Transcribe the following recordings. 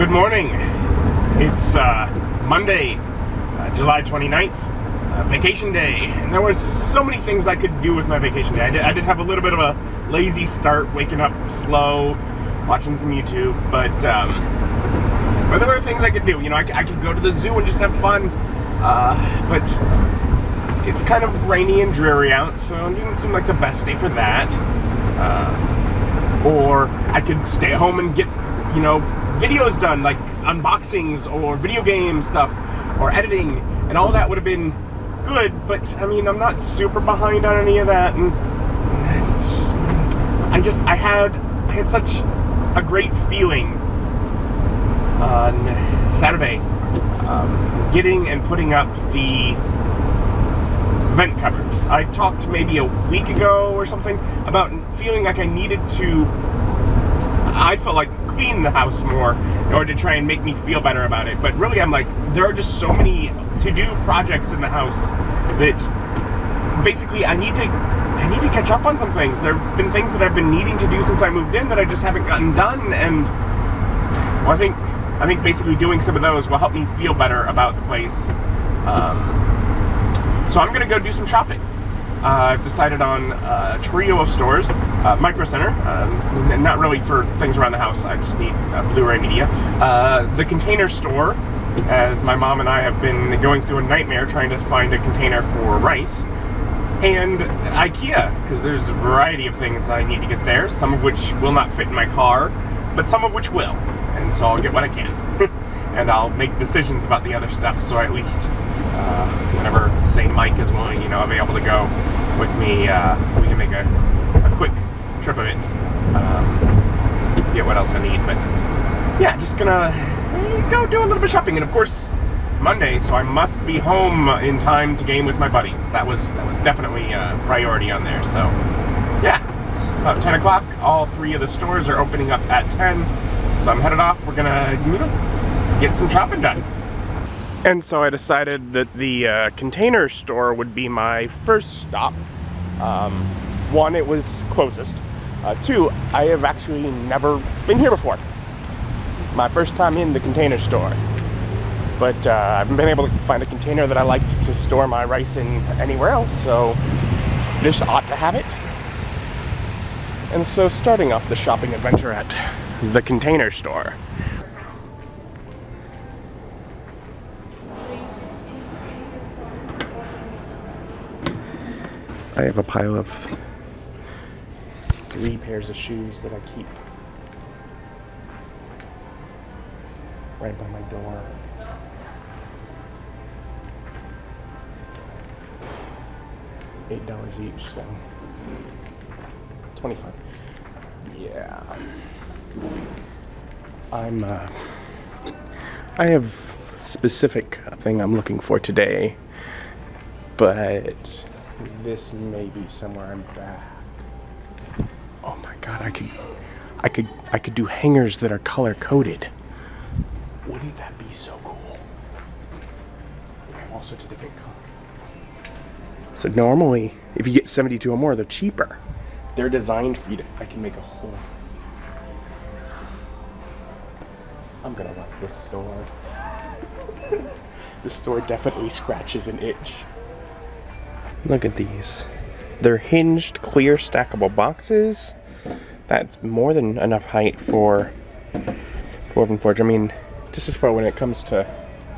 Good morning. It's Monday, July 29th, vacation day, and there was so many things I could do with my vacation day. I did have a little bit of a lazy start, waking up slow, watching some YouTube, but there were things I could do. You know, I could go to the zoo and just have fun, but it's kind of rainy and dreary out, so it didn't seem like the best day for that. Or I could stay at home and get, videos done, like unboxings or video game stuff or editing, and all that would have been good, but I mean, I'm not super behind on any of that, and I had such a great feeling on Saturday, getting and putting up the vent covers. I talked maybe a week ago or something about feeling like I felt like clean the house more in order to try and make me feel better about it. But really, I'm like, there are just so many to-do projects in the house that basically I need to catch up on some things. There have been things that I've been needing to do since I moved in that I just haven't gotten done, and well, I think basically doing some of those will help me feel better about the place. So I'm gonna go do some shopping. I've decided on a trio of stores. Micro Center, not really for things around the house, I just need Blu-ray media. The Container Store, as my mom and I have been going through a nightmare trying to find a container for rice. And Ikea, because there's a variety of things I need to get there, some of which will not fit in my car, but some of which will. And so I'll get what I can. And I'll make decisions about the other stuff, so at least whenever, say, Mike is willing, available to go with me, we can make a quick trip of it to get what else I need. But yeah, just gonna go do a little bit of shopping, and of course it's Monday, so I must be home in time to game with my buddies. That was definitely a priority on there. So yeah, it's about 10 o'clock. All three of the stores are opening up at 10, so I'm headed off. We're gonna get some shopping done. And so I decided that the Container Store would be my first stop. One, it was closest. Two, I have actually never been here before. My first time in the Container Store. But I haven't been able to find a container that I liked to store my rice in anywhere else, so this ought to have it. And so starting off the shopping adventure at the Container Store. I have a pile of 3 pairs of shoes that I keep right by my door. $8 each, so $25. Yeah. I have a specific thing I'm looking for today, but this may be somewhere I'm back. Oh my god, I could do hangers that are color coded. Wouldn't that be so cool? I have all sorts of different colors. So normally, if you get 72 or more, they're cheaper. They're designed for you to, I can make a whole. I'm gonna like this store. This store definitely scratches an itch. Look at these. They're hinged, clear, stackable boxes. That's more than enough height for Dwarven Forge. I mean, just as far when it comes to...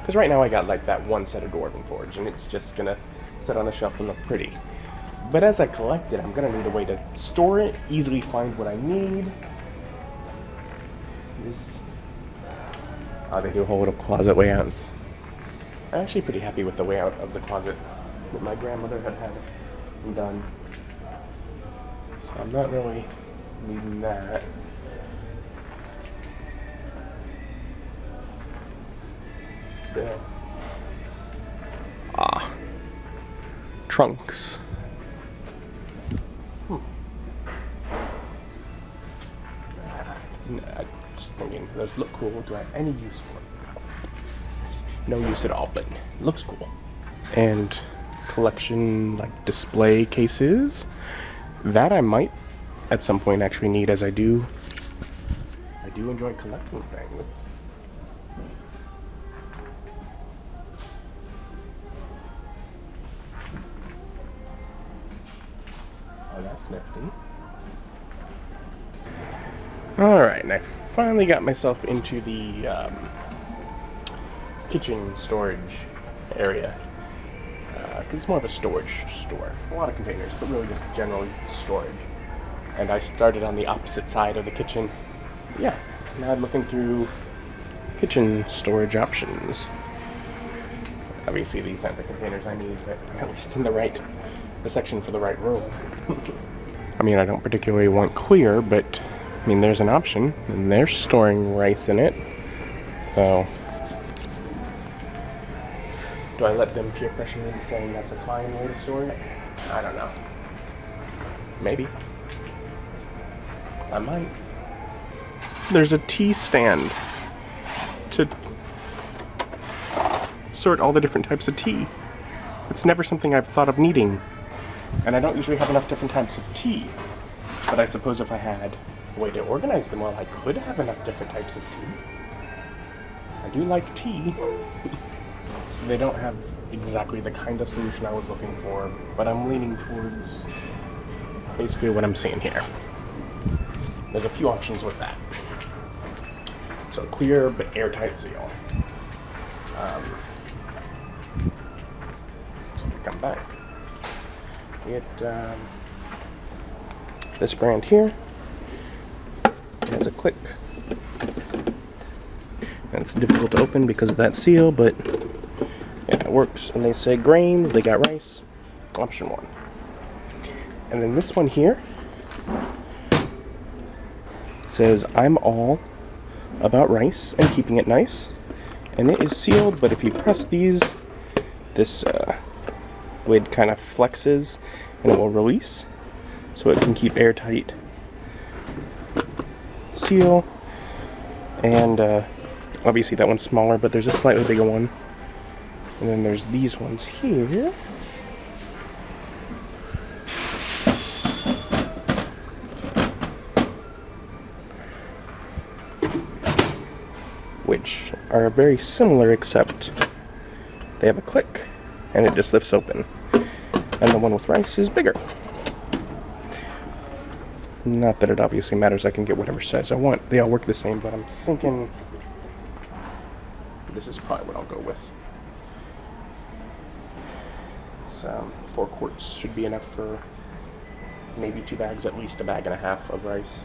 Because right now I got like that one set of Dwarven Forge, and it's just gonna sit on the shelf and look pretty. But as I collect it, I'm gonna need a way to store it, easily find what I need. This... Oh, they do a whole little closet layouts. I'm actually pretty happy with the layout of the closet that my grandmother had done. So I'm not really needing that. Still. Trunks. Just thinking, those look cool. Do I have any use for them? No use at all, but it looks cool. And collection, like display cases. That I might at some point actually need, as I do enjoy collecting things. Oh, that's nifty. Alright, and I finally got myself into the kitchen storage area. Because it's more of a storage store. A lot of containers, but really just general storage. And I started on the opposite side of the kitchen. Yeah, now I'm looking through kitchen storage options. Obviously these aren't the containers I need, but at least in the section for the right room. I mean, I don't particularly want clear, but I mean, there's an option, and they're storing rice in it. So, do I let them peer pressure me saying that's a fine way to store it? I don't know. Maybe. I might. There's a tea stand to sort all the different types of tea. It's never something I've thought of needing. And I don't usually have enough different types of tea. But I suppose if I had a way to organize them well, I could have enough different types of tea. I do like tea. So they don't have exactly the kind of solution I was looking for, but I'm leaning towards basically what I'm seeing here. There's a few options with that. So clear but airtight seal. So we come back. We get this brand here. It has a click. And it's difficult to open because of that seal, but yeah, it works. And they say grains, they got rice. Option 1. And then this one here says, I'm all about rice and keeping it nice. And it is sealed, but if you press these, this lid kind of flexes and it will release. So it can keep airtight seal. And obviously that one's smaller, but there's a slightly bigger one. And then there's these ones here. Which are very similar, except they have a click and it just lifts open. And the one with rice is bigger. Not that it obviously matters, I can get whatever size I want. They all work the same, but I'm thinking this is probably what I'll go with. So 4 quarts should be enough for maybe 2 bags, at least a bag and a half of rice.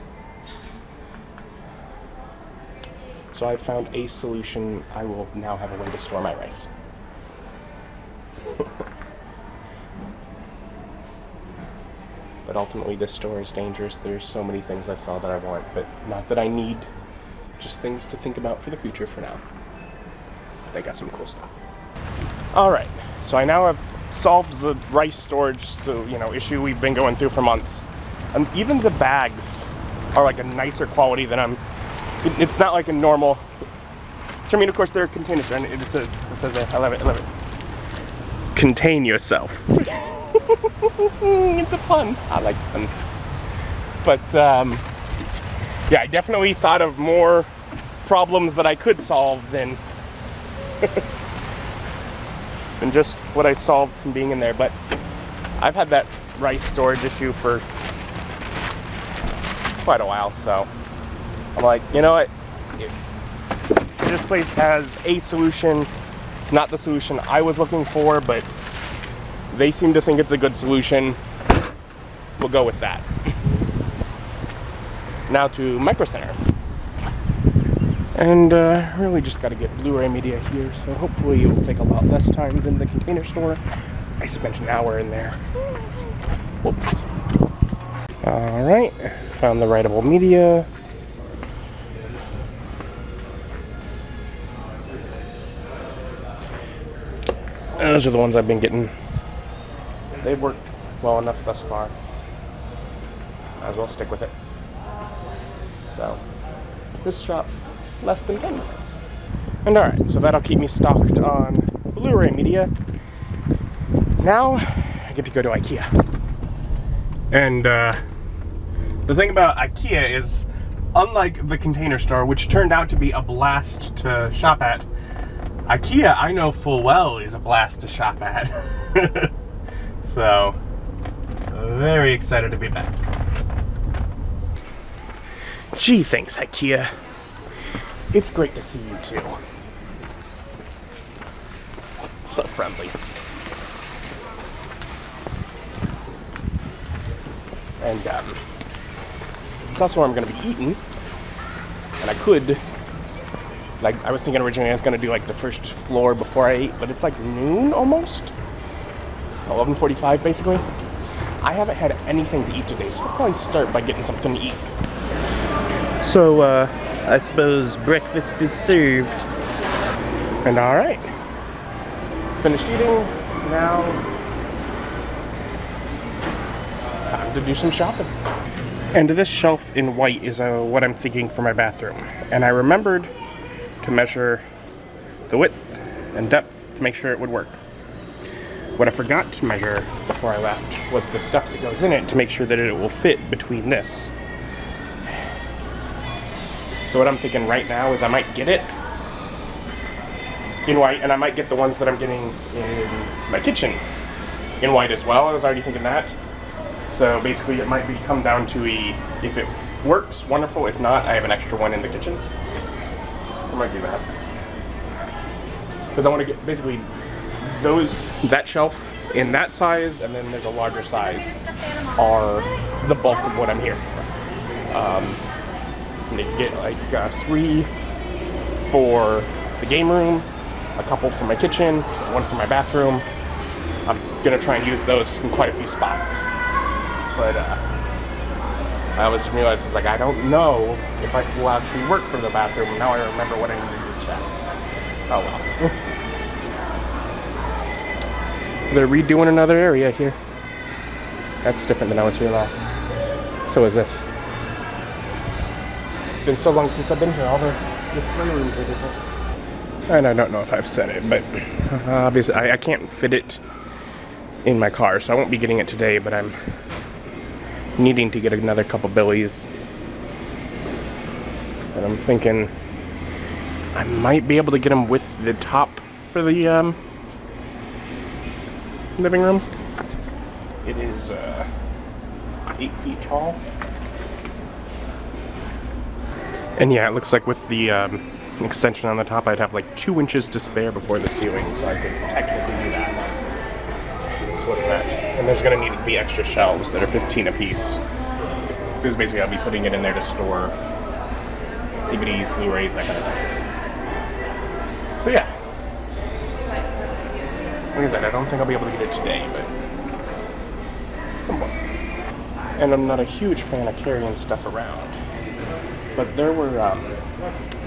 So I've found a solution. I will now have a way to store my rice. But ultimately this store is dangerous. There's so many things I saw that I want, but not that I need. Just things to think about for the future for now. They got some cool stuff. Alright, so I now have solved the rice storage issue we've been going through for months. And even the bags are like a nicer quality than it's not like a normal, which I mean, of course, they're containers, and it says I love it. Contain yourself. It's a pun. I like puns. But, yeah, I definitely thought of more problems that I could solve than just what I solved from being in there. But I've had that rice storage issue for quite a while, so I'm like, you know what? This place has a solution. It's not the solution I was looking for, but they seem to think it's a good solution. We'll go with that. Now to Micro Center. And really just got to get Blu-ray media here, so hopefully it will take a lot less time than the Container Store. I spent an hour in there. Whoops. Alright, found the writable media. Those are the ones I've been getting. They've worked well enough thus far. Might as well stick with it. So, this shop, less than 10 minutes. And alright, so that'll keep me stocked on Blu-ray media. Now, I get to go to Ikea. And the thing about Ikea is unlike the Container Store, which turned out to be a blast to shop at, Ikea, I know full well, is a blast to shop at. So, very excited to be back. Gee, thanks, Ikea. It's great to see you too. So friendly. And it's also where I'm going to be eating. And I could, like, I was thinking originally I was going to do like the first floor before I ate, but it's like noon almost. 11:45 basically. I haven't had anything to eat today, so I'll probably start by getting something to eat. So, I suppose breakfast is served. And alright. Finished eating. Now, time to do some shopping. And this shelf in white is what I'm thinking for my bathroom. And I remembered to measure the width and depth to make sure it would work. What I forgot to measure before I left was the stuff that goes in it to make sure that it will fit between this. So what I'm thinking right now is I might get it in white, and I might get the ones that I'm getting in my kitchen in white as well. I was already thinking that. So basically it might come down to if it works, wonderful. If not, I have an extra one in the kitchen. I might do that. Because I want to get basically that shelf in that size, and then there's a larger size are the bulk of what I'm here for. I need to get like 3 for the game room, a couple for my kitchen, 1 for my bathroom. I'm gonna try and use those in quite a few spots. But I always realized it's like I don't know if I will actually work for the bathroom. Now I remember what I needed to check. Oh well. They're redoing another area here. That's different than I was here last. So is this. It's been so long since I've been here. All the display rooms are different. And I don't know if I've said it, but obviously I can't fit it in my car, so I won't be getting it today, but I'm needing to get another couple billies. And I'm thinking I might be able to get them with the top for the living room. It is 8 feet tall. And yeah, it looks like with the extension on the top, I'd have like 2 inches to spare before the ceiling, so I could technically do that. So what is that? And there's going to need to be extra shelves that are 15 apiece. Because basically I'll be putting it in there to store DVDs, Blu-rays, that kind of thing. So yeah. Like I said, I don't think I'll be able to get it today, but somewhat. And I'm not a huge fan of carrying stuff around. But there were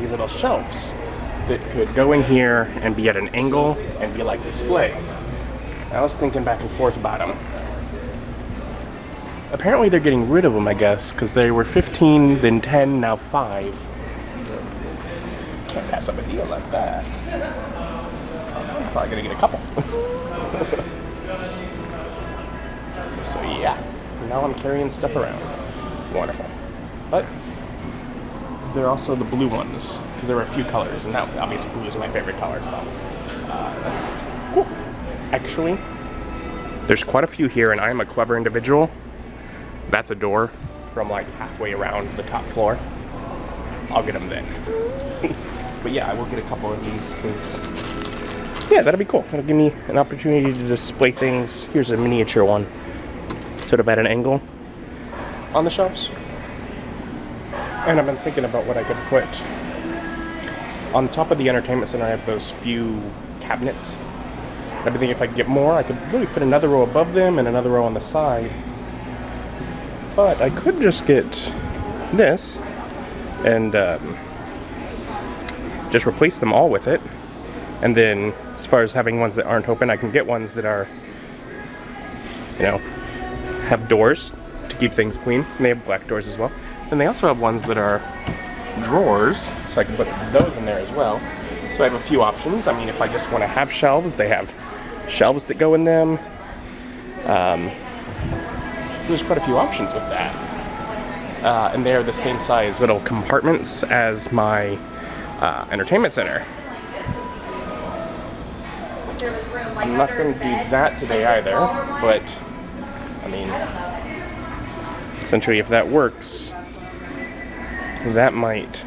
these little shelves that could go in here and be at an angle and be like display. I was thinking back and forth about them. Apparently they're getting rid of them, I guess, because they were 15, then 10, now 5. Can't pass up a deal like that. I'm probably gonna get a couple. So yeah, now I'm carrying stuff around. Wonderful. But they're also the blue ones, because there were a few colors, and now obviously blue is my favorite color, so that's cool. Actually, there's quite a few here, and I'm a clever individual. That's a door from like halfway around the top floor. I'll get them then. But yeah, I will get a couple of these, because yeah, that'll be cool. It'll give me an opportunity to display things. Here's a miniature one, sort of at an angle on the shelves. And I've been thinking about what I could put on top of the entertainment center. I have those few cabinets. I've been thinking if I could get more, I could really fit another row above them and another row on the side. But I could just get this and just replace them all with it. And then as far as having ones that aren't open, I can get ones that are, you know, have doors to keep things clean. And they have black doors as well. And they also have ones that are drawers, so I can put those in there as well. So I have a few options. I mean, if I just want to have shelves, they have shelves that go in them. So there's quite a few options with that. and they're the same size little compartments as my entertainment center. I'm not going to do that today either, but I mean, essentially if that works, that might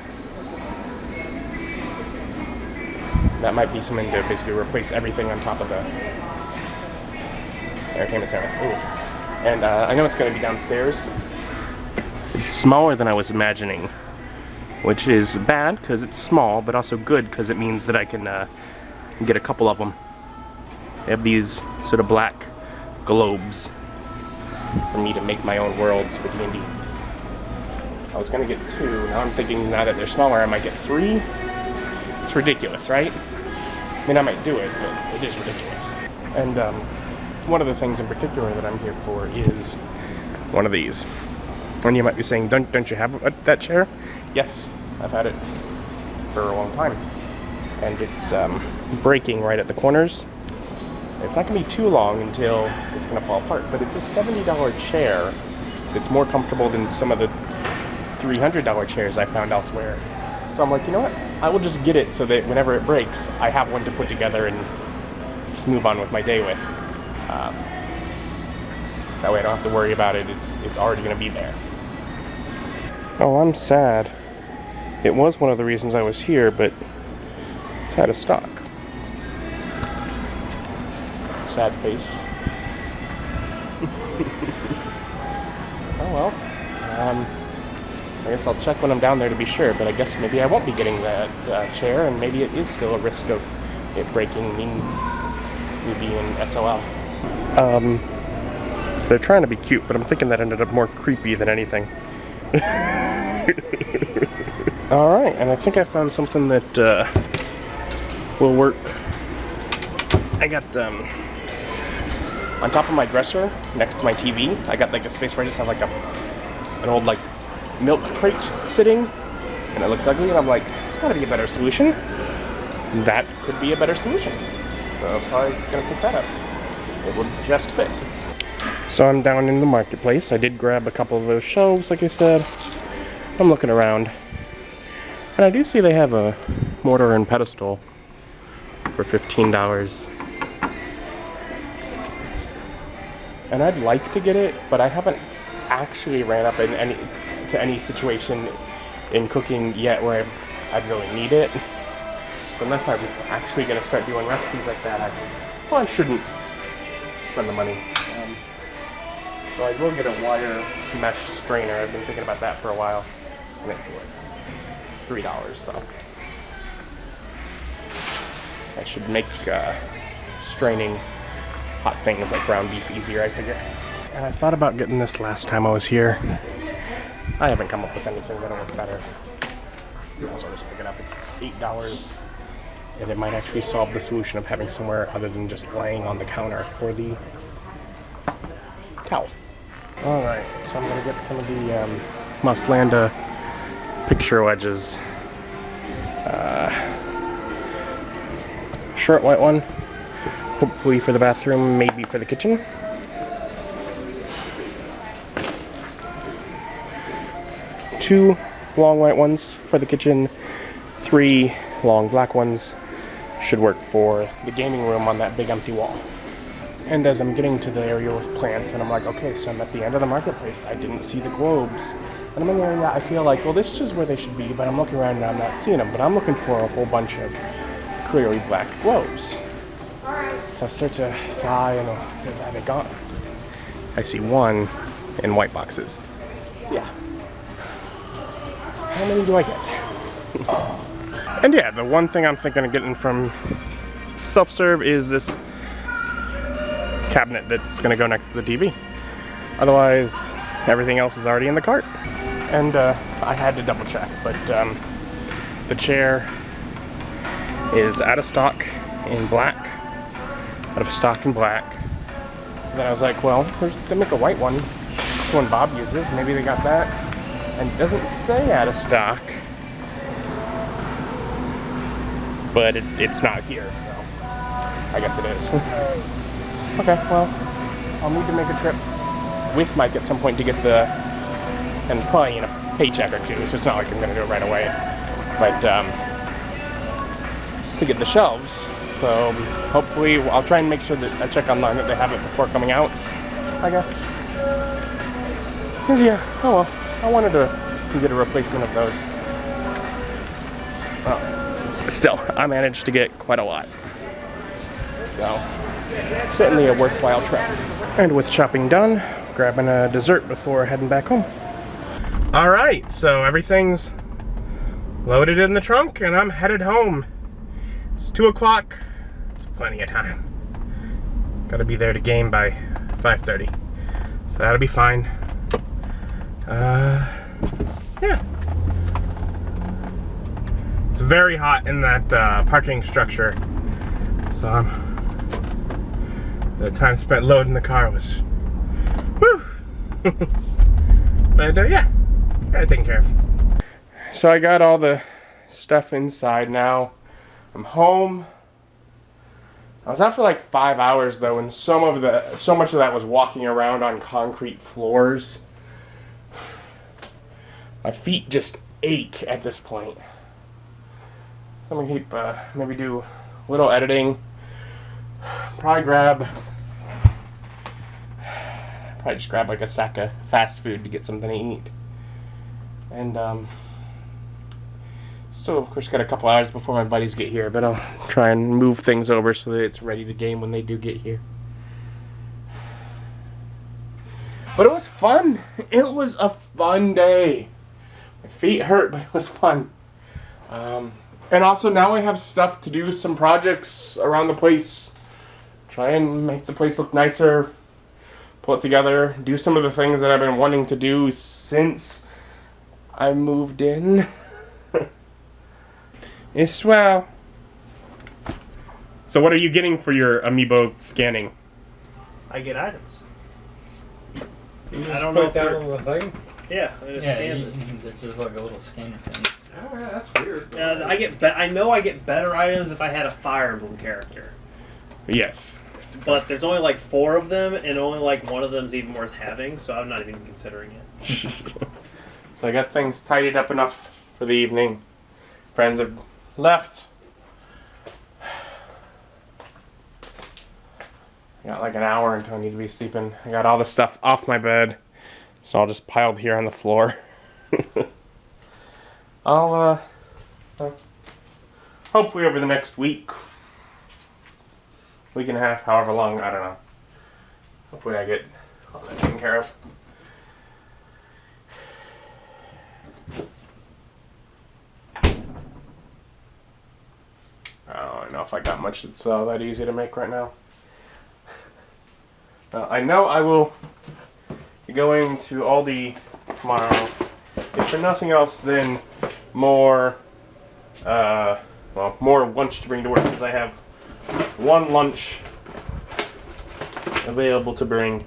be something to basically replace everything on top of the entertainment center. Ooh. And I know it's going to be downstairs. It's smaller than I was imagining, which is bad because it's small, but also good because it means that I can get a couple of them. They have these sort of black globes for me to make my own worlds for D&D. I was going to get 2. Now I'm thinking now that they're smaller, I might get 3. It's ridiculous, right? I mean, I might do it, but it is ridiculous. And one of the things in particular that I'm here for is one of these. And you might be saying, don't you have that chair? Yes, I've had it for a long time. And it's breaking right at the corners. It's not going to be too long until it's going to fall apart, but it's a $70 chair. It's more comfortable than some of the $300 chairs I found elsewhere. So I'm like, you know what? I will just get it so that whenever it breaks, I have one to put together and just move on with my day with. That way I don't have to worry about it. It's already going to be there. Oh, I'm sad. It was one of the reasons I was here, but it's out of stock. Sad face. Oh well. I guess I'll check when I'm down there to be sure, but I guess maybe I won't be getting that chair, and maybe it is still a risk of it breaking, me being SOL. They're trying to be cute, but I'm thinking that ended up more creepy than anything. Alright, and I think I found something that will work. I got on top of my dresser, next to my TV, I got like a space where I just have like an old like milk crate sitting, and it looks ugly, and I'm like, it's gotta be a better solution. That could be a better solution. So I'm probably gonna pick that up. It will just fit. So I'm down in the marketplace. I did grab a couple of those shelves, like I said. I'm looking around, and I do see they have a mortar and pedestal for $15. And I'd like to get it, but I haven't actually ran up in any situation in cooking yet where I'd really need it. So unless I'm actually going to start doing recipes like that, I shouldn't spend the money. So I will get a wire mesh strainer. I've been thinking about that for a while, and it's like $3. So I should make straining hot things like ground beef easier, I figure. And I thought about getting this last time I was here. I haven't come up with anything that'll work better. I'll just pick it up. It's $8, and it might actually solve the solution of having somewhere other than just laying on the counter for the towel. Alright, so I'm going to get some of the Moslanda picture wedges. Short white one, hopefully for the bathroom, maybe for the kitchen. Two long white ones for the kitchen, 3 long black ones should work for the gaming room on that big empty wall. And as I'm getting to the area with plants, and I'm like, okay, so I'm at the end of the marketplace, I didn't see the globes. And I'm in the area, I feel like, well, this is where they should be, but I'm looking around and I'm not seeing them. But I'm looking for a whole bunch of clearly black globes. So I start to sigh, and are they gone? I see one in white boxes. So yeah. How many do I get? And yeah, the one thing I'm thinking of getting from self-serve is this cabinet that's gonna go next to the TV. Otherwise, everything else is already in the cart. And I had to double check, but the chair is out of stock in black. Out of stock in black. And then I was like, well, they make a white one. That's the one Bob uses. Maybe they got that. And it doesn't say out of stock, but it's not here, so I guess it is. Okay, well, I'll need to make a trip with Mike at some point to get the and probably in a paycheck or two, so it's not like I'm going to do it right away. But to get the shelves, so hopefully I'll try and make sure that I check online that they have it before coming out, I guess. Because yeah, oh well, I wanted to get a replacement of those. Well, still, I managed to get quite a lot. So, certainly a worthwhile trip. And with shopping done, grabbing a dessert before heading back home. Alright, so everything's loaded in the trunk and I'm headed home. It's 2 o'clock. It's plenty of time. Gotta be there to game by 5:30. So that'll be fine. Yeah. It's very hot in that parking structure. So the time spent loading the car was woo. But yeah, got it taken care of. So I got all the stuff inside now. I'm home. I was out for like 5 hours though, and so much of that was walking around on concrete floors. My feet just ache at this point. I'm gonna keep maybe do a little editing. Probably just grab like a sack of fast food to get something to eat. And still, of course, got a couple hours before my buddies get here, but I'll try and move things over so that it's ready to game when they do get here. But it was fun. It was a fun day. My feet hurt, but it was fun. And also now I have stuff to do, some projects around the place. Try and make the place look nicer. Pull it together. Do some of the things that I've been wanting to do since I moved in. It's swell. So what are you getting for your amiibo scanning? I get items. You just I don't know put if that they're... on the thing? Yeah, and it scans it. There's just like a little scanner thing. Oh, yeah, that's weird. I know I get better items if I had a Fire Emblem character. Yes. But there's only like 4 of them, and only like one of them's even worth having, so I'm not even considering it. So I got things tidied up enough for the evening. Friends have left. I got like an hour until I need to be sleeping. I got all the stuff off my bed. It's all just piled here on the floor. I'll, hopefully over the next week and a half, however long, I don't know. Hopefully I get all that taken care of. I don't know if I got much that's that easy to make right now. I know I will be going to Aldi tomorrow. If for nothing else, then more lunch to bring to work, because I have one lunch available to bring,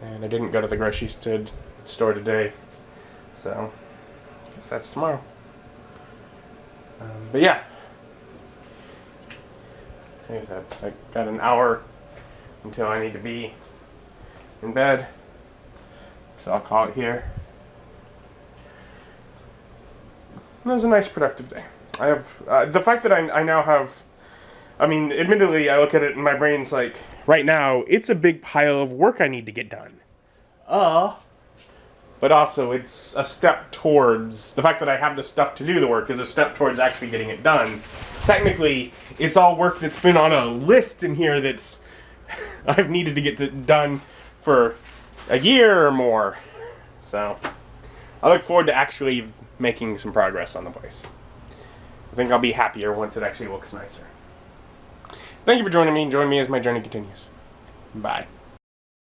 and I didn't go to the grocery store today, so I guess that's tomorrow. But yeah, like I said, I got an hour until I need to be in bed, so I'll call it here. It was a nice productive day. I have the fact that I now have, I mean, admittedly, I look at it and my brain's like, right now, it's a big pile of work I need to get done. But also, it's a step towards, the fact that I have the stuff to do the work is a step towards actually getting it done. Technically, it's all work that's been on a list in here that's I've needed to get done for a year or more. So, I look forward to actually making some progress on the place. I think I'll be happier once it actually looks nicer. Thank you for joining me. Join me as my journey continues. Bye.